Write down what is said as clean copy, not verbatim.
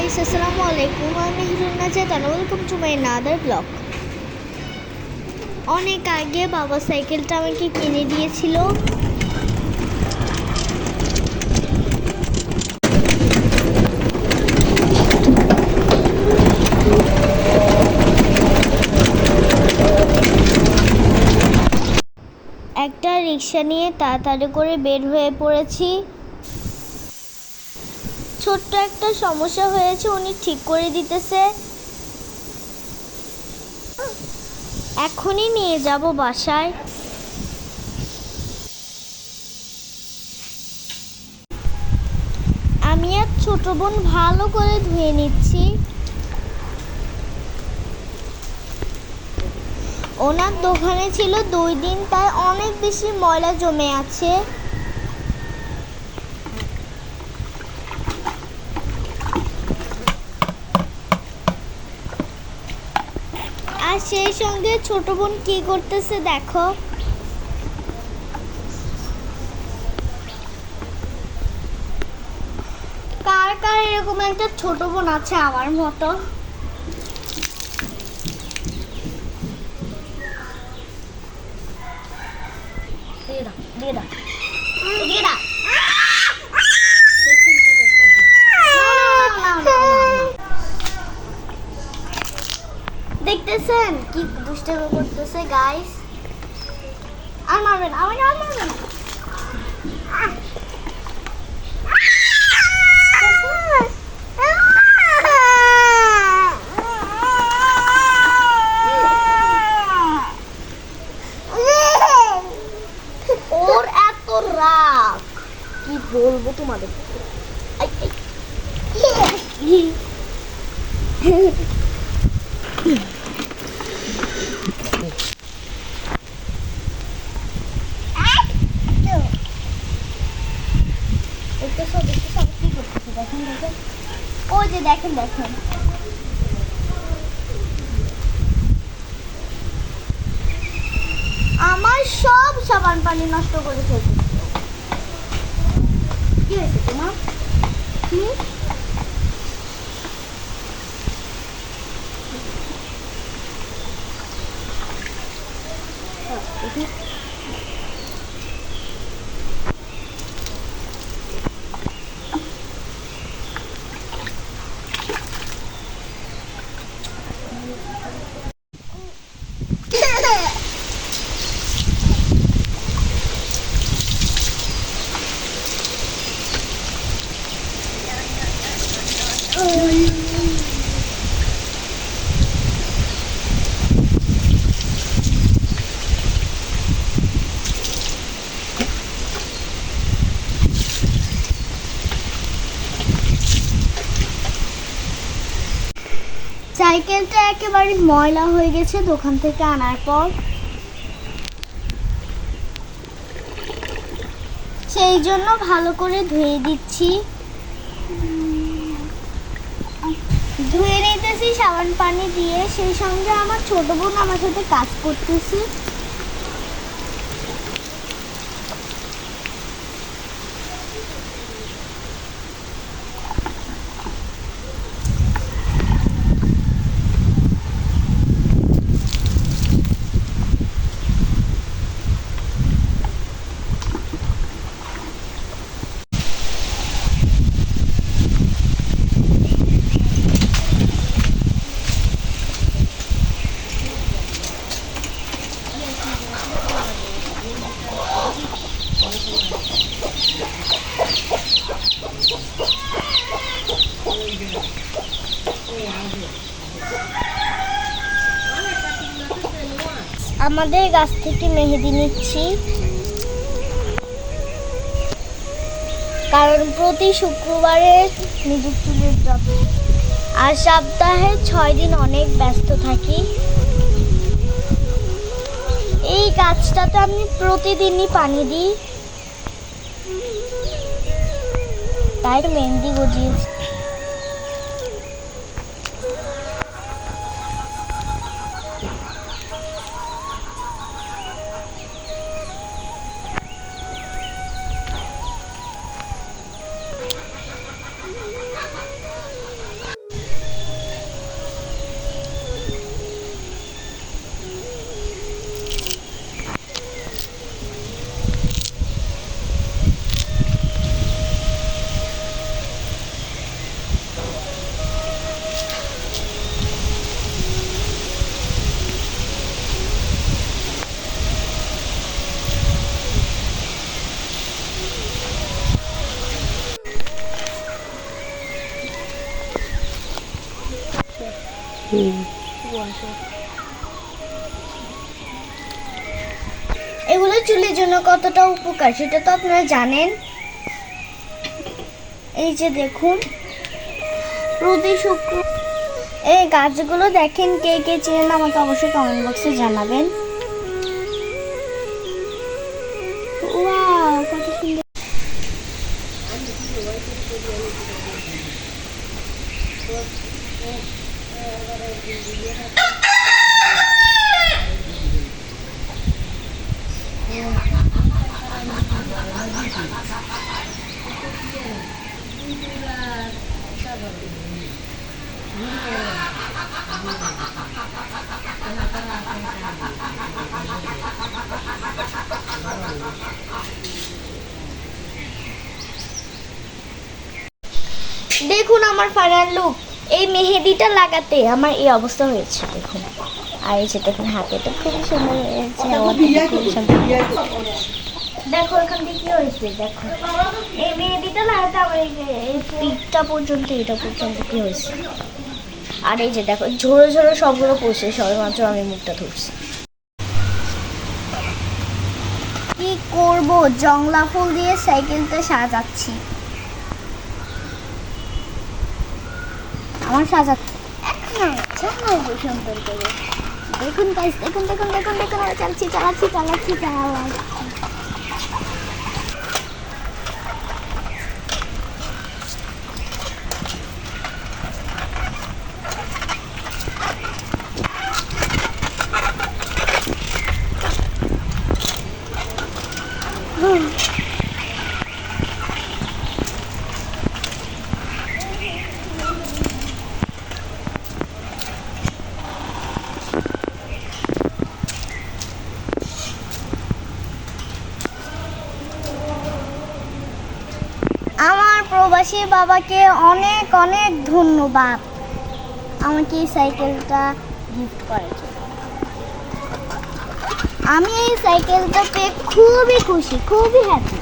guys, Assalamualaikum. I'm Hirun Najat and welcome to my another vlog. অনেক আগে বাবা সাইকেলটা আমাকে কিনে দিয়েছিল। একটা রিক্সা নিয়ে তাড়াতাড়ি করে বের হয়ে পড়েছি। ছোট্ট একটা সমস্যা হয়েছে, উনি ঠিক করে দিতেছে। এখনই নিয়ে যাব বাসায়। আমি আর ছোট বোন ভালো করে ধুয়ে নিচ্ছি। ওনার দোকানে ছিল 2 দিন, তাই অনেক বেশি ময়লা জমে আছে। আর সেই সঙ্গে ছোট বোন কি করতেছে দেখো। কার কার এরকম একটা ছোট বোন আছে আমার মতো? দেখতেছেন কি দুষ্টামি করতেছে গাইস। আর মারবেন, আমার আর মারবেন। ওর এত রাগ কি বলবো তোমাদের। ওই যে দেখেন দেখেন, আমার সব সাবান পানি নষ্ট করে ফেলছে। কি হয়েছে তোমার? সাইকেলটা একেবারে ময়লা হয়ে গেছে দোকান থেকে আনার পর। সেই জন্য ভালো করে ধুয়ে দিচ্ছি। ধুয়ে নিতেছি সাবান পানি দিয়ে। সেই সঙ্গে আমার ছোট বোন আমার সাথে কাজ করতেছে। আমাদের গাছ থেকে মেহেদি নিচ্ছি, কারণ প্রতি শুক্রবারে নিজের চুলের যত্ন। আর সপ্তাহে 6 দিন অনেক ব্যস্ত থাকি। এই গাছটাতে আমি প্রতিদিনই পানি দিই, তাই মেহেদি গজিয়েছি। এগুলো চুলের জন্য কতটা উপকার সেটা তো আপনারা জানেন। এই যে দেখুন প্রতি শুক্র এই গাছগুলো দেখেন, কে কে চেনেন আমাকে অবশ্যই কমেন্ট বক্সে জানাবেন। ওয়াও, কত সুন্দর। দেখুন আমার ফাইনাল লুক। এই মেহেদিটা লাগাতে আমার এই অবস্থা হয়েছে দেখুন। আর এই যে দেখুন হাতেটা খুবই সুন্দর হয়েছে, খুবই সুন্দর। দেখো এখান থেকে কি হয়েছে, দেখো এই মেহেদিটা লাগাতে আমার এই যে এই পিঠটা পর্যন্ত, এটা পর্যন্ত কি হয়েছে। আর এই যে দেখো ঝোড়ো ঝোড়ো সবগুলো পড়ছে, সবেমাত্র আমি মুখটা ধরছি। কি করব, জংলা ফুল দিয়ে সাইকেলটা সাজাচ্ছি। আমার সাজাচ্ছি সুন্দর করে। দেখুন গাইস, দেখুন দেখুন দেখুন দেখুন, আমি চালাচ্ছি। আমার প্রবাসী বাবাকে অনেক অনেক ধন্যবাদ আমাকে এই সাইকেলটা গিফট করার জন্য। আমি এই সাইকেলটা পেয়ে খুবই খুশি, খুবই হ্যাপি।